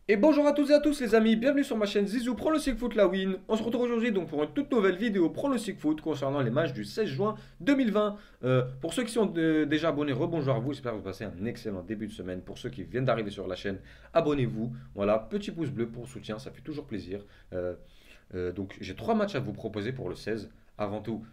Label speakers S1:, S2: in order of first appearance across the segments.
S1: Et bonjour à toutes et à tous les amis, bienvenue sur ma chaîne Zizou Pronostic Foot la win. On se retrouve aujourd'hui donc pour une toute nouvelle vidéo Pronostic Foot concernant les matchs du 16 juin 2020. Pour ceux qui sont déjà abonnés, rebonjour à vous, j'espère que vous passez un excellent début de semaine. Pour ceux qui viennent d'arriver sur la chaîne, abonnez-vous. Voilà, petit pouce bleu pour le soutien, ça fait toujours plaisir. Donc j'ai trois matchs à vous proposer pour le 16. Avant tout,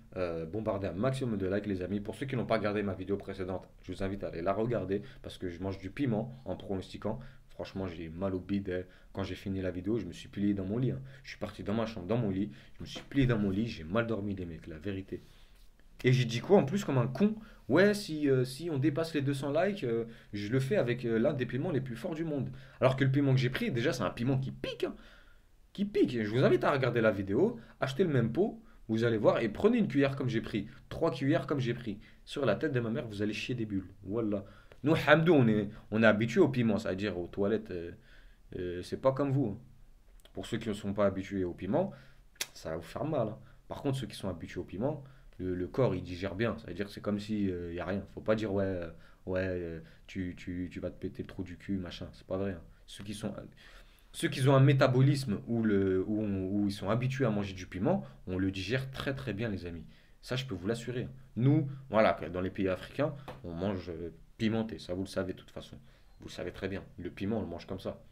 S1: bombardez un maximum de likes les amis. Pour ceux qui n'ont pas regardé ma vidéo précédente, je vous invite à aller la regarder parce que je mange du piment en pronostiquant. Franchement, j'ai mal au bide, hein. Quand j'ai fini la vidéo, je me suis plié dans mon lit, hein. Je suis parti dans ma chambre, dans mon lit. Je me suis plié dans mon lit. J'ai mal dormi, les mecs, la vérité. Et j'ai dit quoi en plus comme un con? Ouais, si on dépasse les 200 likes, je le fais avec l'un des piments les plus forts du monde. Alors que le piment que j'ai pris, déjà, c'est un piment qui pique, hein, qui pique. Je vous invite à regarder la vidéo, achetez le même pot, vous allez voir, et prenez une cuillère comme j'ai pris, trois cuillères comme j'ai pris. Sur la tête de ma mère, vous allez chier des bulles. Voilà. Nous, Hamdou, on est habitué au piment, c'est-à-dire aux toilettes. C'est pas comme vous, hein. Pour ceux qui ne sont pas habitués au piment, ça va vous faire mal, hein. Par contre, ceux qui sont habitués au piment, le corps il digère bien. Ça veut dire que c'est comme si y a rien. Faut pas dire ouais, tu vas te péter le trou du cul, machin. C'est pas vrai, hein. Ceux qui ont un métabolisme où ils sont habitués à manger du piment, on le digère très très bien, les amis. Ça, je peux vous l'assurer. Nous, voilà, dans les pays africains, on mange pimenté. Ça, vous le savez de toute façon. Vous le savez très bien. Le piment, on le mange comme ça.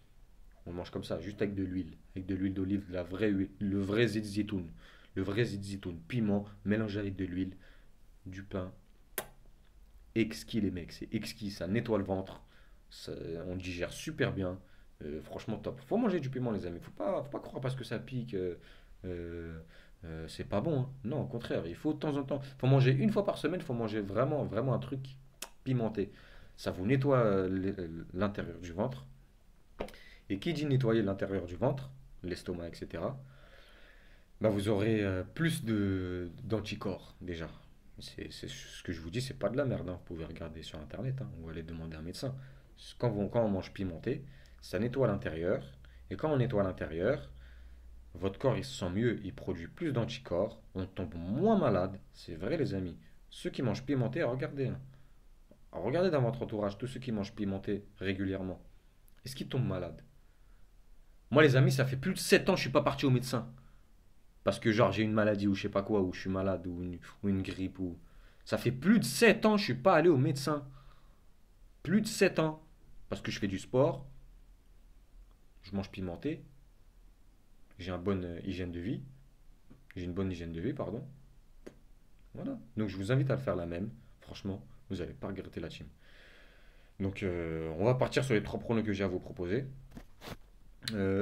S1: On le mange comme ça, juste avec de l'huile. Avec de l'huile d'olive, de la vraie huile. Le vrai zizitoun. Le vrai zizitoun. Piment, mélangé avec de l'huile, du pain. Exquis, les mecs. C'est exquis. Ça nettoie le ventre. On digère super bien. Franchement, top. Faut manger du piment, les amis. Faut pas croire parce que ça pique. Euh, c'est pas bon, hein. Non, au contraire. Il faut de temps en temps. Faut manger une fois par semaine. Faut manger vraiment, vraiment un truc pimenté. Ça vous nettoie l'intérieur du ventre. Et qui dit nettoyer l'intérieur du ventre, l'estomac, etc., bah vous aurez plus d'anticorps déjà. C'est ce que je vous dis, c'est pas de la merde, hein. Vous pouvez regarder sur internet, hein, ou aller demander à un médecin. Quand on mange pimenté, ça nettoie l'intérieur. Et quand on nettoie l'intérieur, votre corps il se sent mieux, il produit plus d'anticorps, on tombe moins malade. C'est vrai, les amis. Ceux qui mangent pimenté, regardez, hein. Regardez dans votre entourage tous ceux qui mangent pimenté régulièrement. Est-ce qu'ils tombent malades? Moi, les amis, ça fait plus de 7 ans que je suis pas parti au médecin. Parce que, genre, j'ai une maladie ou je sais pas quoi, ou je suis malade, ou une grippe, ou. Ça fait plus de 7 ans que je suis pas allé au médecin. Plus de 7 ans. Parce que je fais du sport, je mange pimenté, j'ai une bonne hygiène de vie. J'ai une bonne hygiène de vie, pardon. Voilà. Donc, je vous invite à le faire la même. Franchement, vous n'allez pas regretter la team. Donc, on va partir sur les trois pronos que j'ai à vous proposer.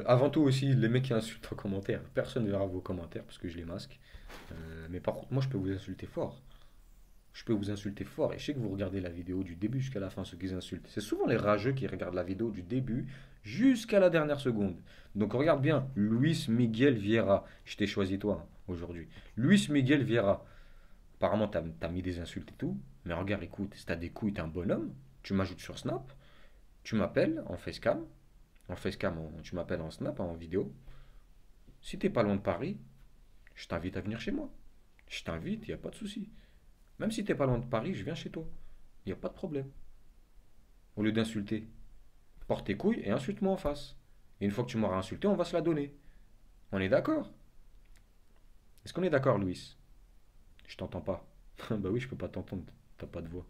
S1: Avant tout aussi, les mecs qui insultent en commentaire, personne ne verra vos commentaires parce que je les masque. Mais par contre, moi je peux vous insulter fort. Je peux vous insulter fort et je sais que vous regardez la vidéo du début jusqu'à la fin, ceux qui insultent. C'est souvent les rageux qui regardent la vidéo du début jusqu'à la dernière seconde. Donc regarde bien, Luis Miguel Vieira. Je t'ai choisi toi, hein, aujourd'hui. Luis Miguel Vieira. Apparemment, t'as mis des insultes et tout. Mais regarde, écoute, si t'as des couilles, t'es un bonhomme. Tu m'ajoutes sur Snap. Tu m'appelles en facecam. En facecam, tu m'appelles en Snap, en vidéo. Si t'es pas loin de Paris, je t'invite à venir chez moi. Je t'invite, il n'y a pas de souci. Même si t'es pas loin de Paris, je viens chez toi. Il n'y a pas de problème. Au lieu d'insulter, porte tes couilles et insulte-moi en face. Et une fois que tu m'auras insulté, on va se la donner. On est d'accord? Est-ce qu'on est d'accord, Louis? Je t'entends pas. Bah oui, je peux pas t'entendre. T'as pas de voix.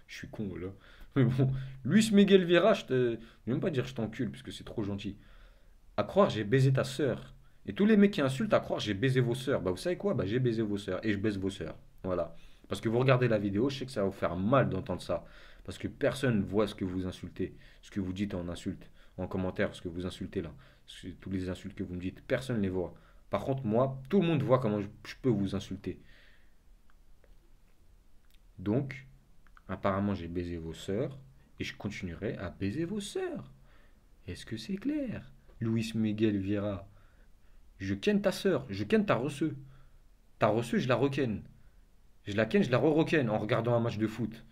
S1: Je suis con, là. Mais bon, Luis Miguel Vieira, je vais même pas dire je t'encule, puisque c'est trop gentil. À croire, j'ai baisé ta sœur. Et tous les mecs qui insultent, à croire, j'ai baisé vos sœurs. Bah, vous savez quoi? Bah, j'ai baisé vos sœurs. Et je baise vos sœurs. Voilà. Parce que vous regardez la vidéo, je sais que ça va vous faire mal d'entendre ça. Parce que personne ne voit ce que vous insultez. Ce que vous dites en insulte. En commentaire, ce que vous insultez là. Tous les insultes que vous me dites. Personne ne les voit. Par contre, moi, tout le monde voit comment je peux vous insulter. Donc, apparemment, j'ai baisé vos sœurs. Et je continuerai à baiser vos sœurs. Est-ce que c'est clair? Luis Miguel Vieira. Je ken ta sœur, je ken ta reçue. Ta reçue, je la reken. Je la ken, je la re-reken en regardant un match de foot.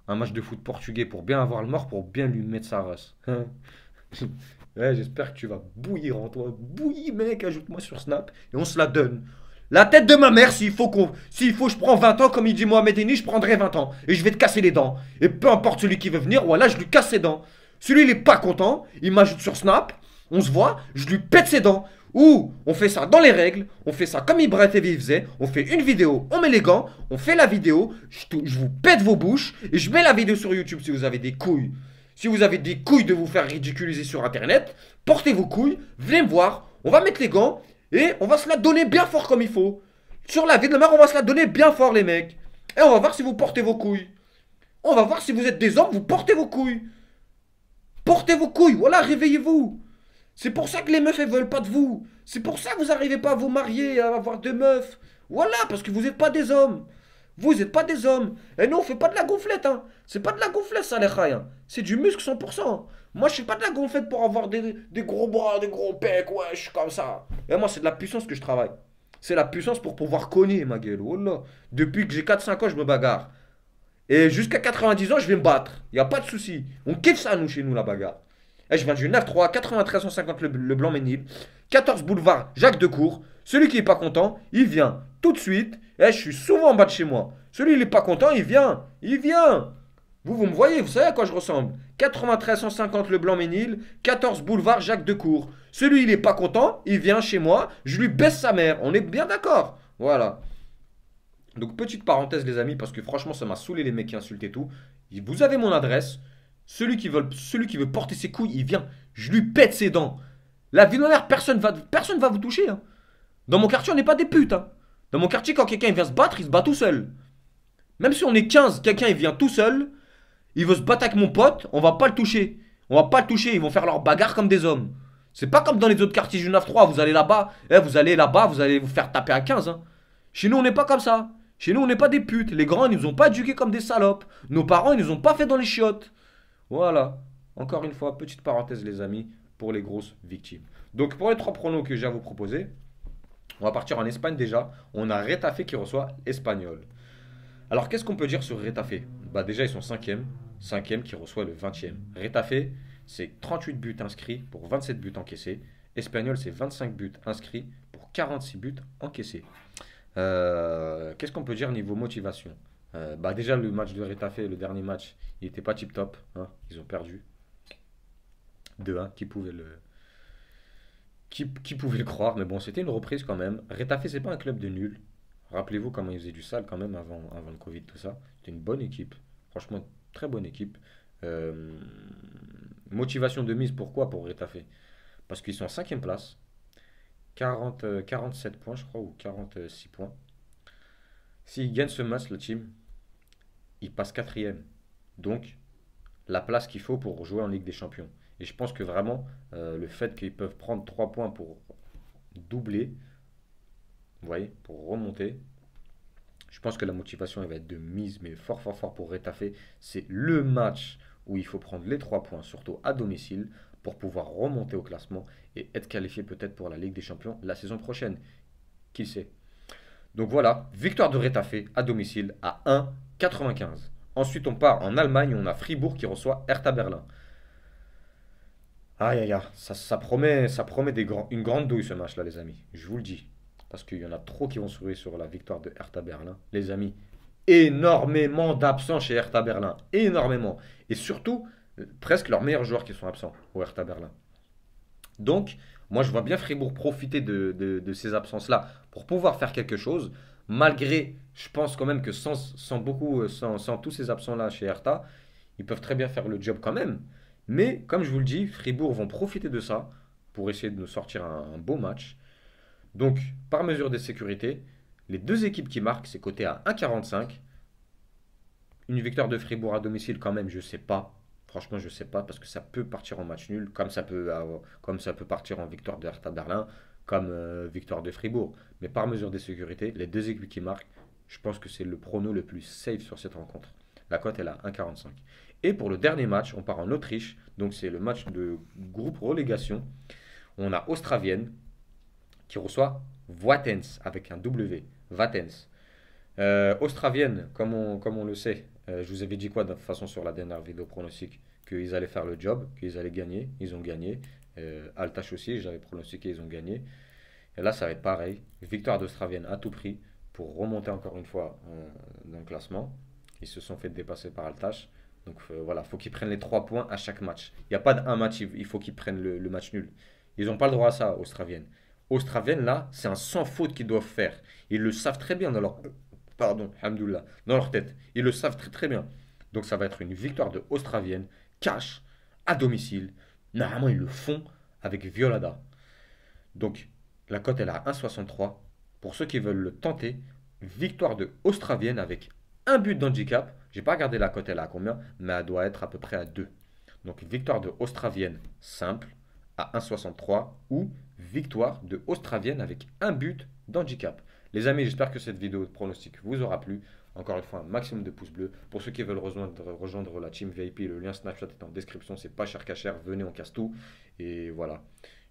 S1: Un match de foot portugais pour bien avoir le mort, pour bien lui mettre sa race. Ouais, j'espère que tu vas bouillir en toi. Bouillis, mec, ajoute-moi sur Snap et on se la donne. La tête de ma mère, s'il faut, je prends 20 ans, comme il dit Mohamed Eni, je prendrai 20 ans. Et je vais te casser les dents. Et peu importe celui qui veut venir, voilà, je lui casse les dents. Celui, il est pas content, il m'ajoute sur Snap, on se voit, je lui pète ses dents. Ou on fait ça dans les règles, on fait ça comme Ibra TV faisait, on fait une vidéo, on met les gants, on fait la vidéo, je vous pète vos bouches et je mets la vidéo sur YouTube si vous avez des couilles. Si vous avez des couilles de vous faire ridiculiser sur internet, portez vos couilles, venez me voir, on va mettre les gants et on va se la donner bien fort comme il faut. Sur la vie de la mère, on va se la donner bien fort les mecs. Et on va voir si vous portez vos couilles. On va voir si vous êtes des hommes, vous portez vos couilles. Portez vos couilles, voilà, réveillez-vous. C'est pour ça que les meufs, elles veulent pas de vous. C'est pour ça que vous n'arrivez pas à vous marier, à avoir des meufs. Voilà, parce que vous n'êtes pas des hommes. Vous n'êtes pas des hommes. Et nous, on fait pas de la gonflette, hein. C'est pas de la gonflette, ça, les rails. Hein. C'est du muscle 100%. Moi, je fais pas de la gonflette pour avoir des gros bras, des gros pecs, ouais, je suis comme ça. Et moi, c'est de la puissance que je travaille. C'est la puissance pour pouvoir cogner, ma gueule. Oh là. Depuis que j'ai 4-5 ans, je me bagarre. Et jusqu'à 90 ans, je vais me battre. Il n'y a pas de souci. On kiffe ça, nous, chez nous, la bagarre. Et je viens du 9-3, 93 150 le Blanc-Ménil, 14 boulevard Jacques Decour. Celui qui n'est pas content, il vient tout de suite. Et je suis souvent en bas de chez moi. Celui qui n'est pas content, il vient. Il vient. Vous me voyez, vous savez à quoi je ressemble. 93 150 le Blanc-Ménil, 14 boulevard Jacques Decour. Celui qui n'est pas content, il vient chez moi. Je lui baisse sa mère. On est bien d'accord. Voilà. Donc, petite parenthèse, les amis, parce que franchement, ça m'a saoulé les mecs qui insultent et tout. Vous avez mon adresse. Celui qui veut porter ses couilles, il vient. Je lui pète ses dents. La vie de ma mère, personne va vous toucher. Hein. Dans mon quartier, on n'est pas des putes. Hein. Dans mon quartier, quand quelqu'un vient se battre, il se bat tout seul. Même si on est 15, quelqu'un il vient tout seul, il veut se battre avec mon pote, on va pas le toucher. On va pas le toucher, ils vont faire leur bagarre comme des hommes. C'est pas comme dans les autres quartiers du 9-3, vous allez là-bas, vous allez vous faire taper à 15. Hein. Chez nous, on n'est pas comme ça. Chez nous, on n'est pas des putes. Les grands, ils nous ont pas éduqués comme des salopes. Nos parents, ils nous ont pas fait dans les chiottes. Voilà. Encore une fois, petite parenthèse, les amis, pour les grosses victimes. Donc, pour les 3 pronos que j'ai à vous proposer, on va partir en Espagne déjà. On a Retafe qui reçoit Espanyol. Alors, qu'est-ce qu'on peut dire sur Retafe? Bah, déjà, ils sont 5e. 5e qui reçoit le 20e. Retafe, c'est 38 buts inscrits pour 27 buts encaissés. Espanyol, c'est 25 buts inscrits pour 46 buts encaissés. Qu'est-ce qu'on peut dire niveau motivation? Bah déjà, le match de Retafe, le dernier match, il n'était pas tip-top. Hein. Ils ont perdu 2-1. Qui pouvait le croire? Mais bon, c'était une reprise quand même. Retafe, c'est pas un club de nul. Rappelez-vous comment ils faisaient du sale quand même avant le Covid, tout ça. C'était une bonne équipe. Franchement, très bonne équipe. Euh, Motivation de mise, pourquoi pour Retafe? Parce qu'ils sont en 5e place. 47 points, je crois, ou 46 points. S'ils gagnent ce match, le team, ils passent 4e. Donc, la place qu'il faut pour jouer en Ligue des Champions. Et je pense que vraiment, le fait qu'ils peuvent prendre 3 points pour doubler, vous voyez, pour remonter, je pense que la motivation elle va être de mise, mais fort, fort, fort pour Retafe. C'est le match où il faut prendre les 3 points, surtout à domicile, pour pouvoir remonter au classement et être qualifié peut-être pour la Ligue des Champions la saison prochaine. Qui sait? Donc voilà, victoire de Retafe à domicile à 1,95. Ensuite, on part en Allemagne, on a Fribourg qui reçoit Hertha Berlin. Aïe aïe aïe, ça promet une grande douille ce match-là, les amis. Je vous le dis. Parce qu'il y en a trop qui vont se ruer sur la victoire de Hertha Berlin. Les amis, énormément d'absents chez Hertha Berlin. Énormément. Et surtout, presque leurs meilleurs joueurs qui sont absents au Hertha Berlin. Donc, moi, je vois bien Fribourg profiter de ces absences-là pour pouvoir faire quelque chose. Malgré, je pense quand même que sans tous ces absents-là chez Hertha, ils peuvent très bien faire le job quand même. Mais, comme je vous le dis, Fribourg vont profiter de ça pour essayer de nous sortir un beau match. Donc, par mesure de sécurité, les deux équipes qui marquent, c'est coté à 1,45. Une victoire de Fribourg à domicile, quand même, je sais pas. Franchement, je sais pas, parce que ça peut partir en match nul, comme ça peut partir en victoire de Hertha Berlin, comme victoire de Fribourg. Mais par mesure de sécurité, les deux équipes qui marquent, je pense que c'est le prono le plus safe sur cette rencontre. La cote est à 1,45. Et pour le dernier match, on part en Autriche. Donc c'est le match de groupe relégation. On a Ostravienne qui reçoit Wattens avec un W. Wattens. Ostravienne, comme on le sait, je vous avais dit quoi de toute façon sur la dernière vidéo pronostic? Qu'ils allaient faire le job, qu'ils allaient gagner. Ils ont gagné. Altache aussi, j'avais pronostiqué, ils ont gagné. Et là, ça va être pareil. Victoire d'Ostravienne à tout prix pour remonter encore une fois dans le classement. Ils se sont fait dépasser par Altache. Donc voilà, il faut qu'ils prennent les 3 points à chaque match. Il n'y a pas d'un match, il faut qu'ils prennent le match nul. Ils n'ont pas le droit à ça, Austravienne. Austravienne, là, c'est un sans faute qu'ils doivent faire. Ils le savent très bien dans leur... Pardon, Hamdoullah, dans leur tête. Ils le savent très très bien. Donc ça va être une victoire de Austravienne, cash, à domicile. Normalement, ils le font avec Violada. Donc la cote, elle est à 1,63. Pour ceux qui veulent le tenter, victoire de Austravienne avec un but d'handicap. J'ai pas regardé la cote, elle est à combien, mais elle doit être à peu près à 2. Donc victoire de Austravienne simple à 1,63 ou victoire de Austravienne avec un but d'handicap. Les amis, j'espère que cette vidéo de pronostic vous aura plu. Encore une fois, un maximum de pouces bleus. Pour ceux qui veulent rejoindre la team VIP, le lien Snapchat est en description. C'est pas cher qu'à cher. Venez, on casse tout. Et voilà.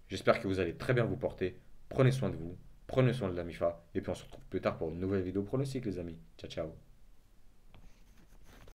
S1: J'espère que vous allez très bien vous porter. Prenez soin de vous. Prenez soin de la MIFA. Et puis on se retrouve plus tard pour une nouvelle vidéo pronostic, les amis. Ciao, ciao.